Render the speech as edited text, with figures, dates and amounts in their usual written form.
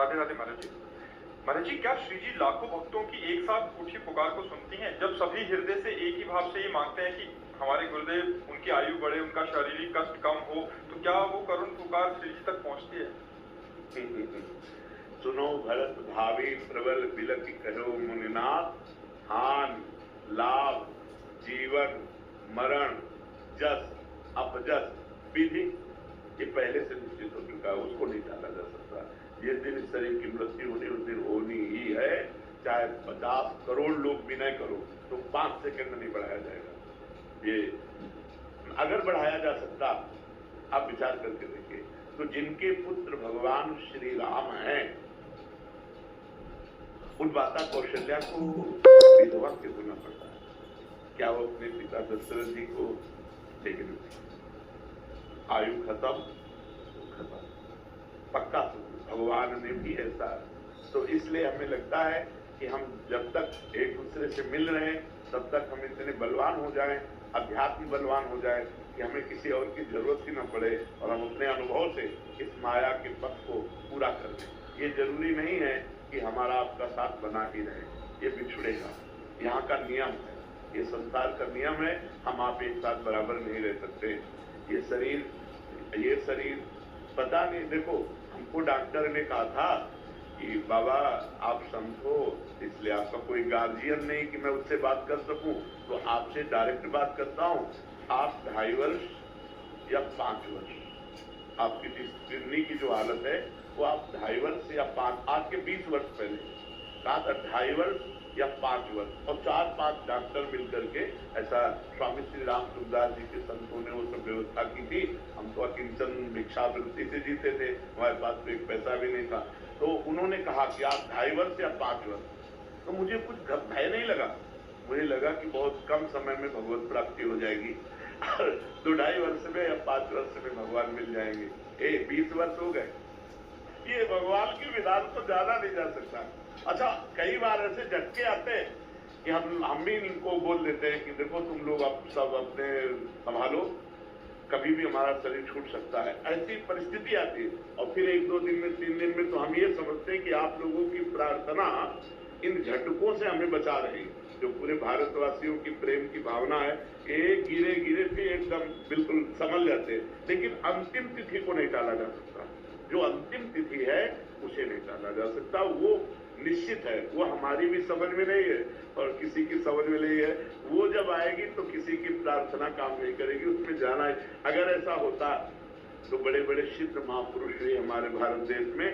राधे राधे महाराज जी। महाराज जी, क्या श्री जी लाखों भक्तों की एक साथ उठी पुकार को सुनती हैं जब सभी हृदय से एक ही भाव से ये मांगते हैं कि हमारे गुरुदेव, उनकी आयु बढ़े, उनका शारीरिक कष्ट कम हो, तो क्या वो करुण पुकार श्री जी तक पहुंचती है? सुनो भरत भावी प्रबल बिलखि कहो मुनिनाथ, हान लाभ जीवन मरण जस अपजस विधि, ये पहले से निश्चित हो चुका है, उसको नहीं टाला जा सकता। जिस दिन इस शरीर की मृत्यु होनी उस दिन होनी ही है, चाहे 50 करोड़ लोग विनय करो तो 5 सेकंड नहीं बढ़ाया जाएगा। ये अगर बढ़ाया जा सकता, आप विचार करके देखिए, तो जिनके पुत्र भगवान श्री राम हैं, उन माता कौशल्या को विधवा क्यों होना पड़ता है? क्या वो अपने पिता दशरथ जी को, लेकिन आयु खत्म पक्का भगवान ने भी ऐसा, तो इसलिए हमें लगता है कि हम जब तक एक दूसरे से मिल रहे हैं तब तक हम इतने बलवान हो जाएं, अध्यात्म बलवान हो जाए कि हमें किसी और की जरूरत ही न पड़े और हम अपने अनुभव से इस माया के पथ को पूरा कर दें। ये जरूरी नहीं है कि हमारा आपका साथ बना ही रहे, ये बिछुड़ेगा। यहाँ का नियम है, ये संसार का नियम है, हम आप एक साथ बराबर नहीं रह सकते। ये शरीर पता नहीं, देखो हमको डॉक्टर ने कहा था कि बाबा आप समझो, इसलिए आपका कोई गार्जियन नहीं कि मैं उससे बात कर सकूं, तो आपसे डायरेक्ट बात करता हूं। आप 2.5 वर्ष या 5 वर्ष आपकी किडनी की जो हालत है वो आप 2.5 वर्ष या 5, आज के 20 वर्ष पहले कहा था 2.5 वर्ष या 5 वर्ष, और 4-5 डॉक्टर मिलकर के ऐसा स्वामी श्री राम सुखदास जी के संतों ने वो सब व्यवस्था की थी। हम तो अकिंचन भिक्षावृत्ति से जीते थे, हमारे पास तो एक पैसा भी नहीं था, तो उन्होंने कहा कि आप 2.5 वर्ष या 5 वर्ष। तो मुझे कुछ भय नहीं लगा, मुझे लगा कि बहुत कम समय में भगवत प्राप्ति हो जाएगी, तो 2.5 वर्ष में या 5 वर्ष में भगवान मिल जाएंगे। 20 वर्ष हो गए, ये भगवान की विधान तो ज्यादा नहीं जा सकता। अच्छा, कई बार ऐसे झटके आते हैं कि हम भी इनको बोल देते हैं कि देखो तुम लोग अब सब अपने संभालो, कभी भी हमारा शरीर छूट सकता है, ऐसी परिस्थिति आती है। और फिर 1-2 दिन में 3 दिन में तो हम ये समझते हैं कि आप लोगों की प्रार्थना इन झटकों से हमें बचा रही, जो पूरे भारतवासियों की प्रेम की भावना है, एक गिरे गिरे फिर एकदम बिल्कुल संभल जाते हैं। लेकिन अंतिम तिथि को नहीं टाला जा सकता, जो अंतिम तिथि है उसे नहीं टाला जा सकता, वो निश्चित है, वो हमारी भी समझ में नहीं है और किसी की समझ में नहीं है। वो जब आएगी तो किसी की प्रार्थना काम नहीं करेगी, उसमें जाना है। अगर ऐसा होता तो बड़े बड़े सिद्ध महापुरुष हुए हमारे भारत देश में,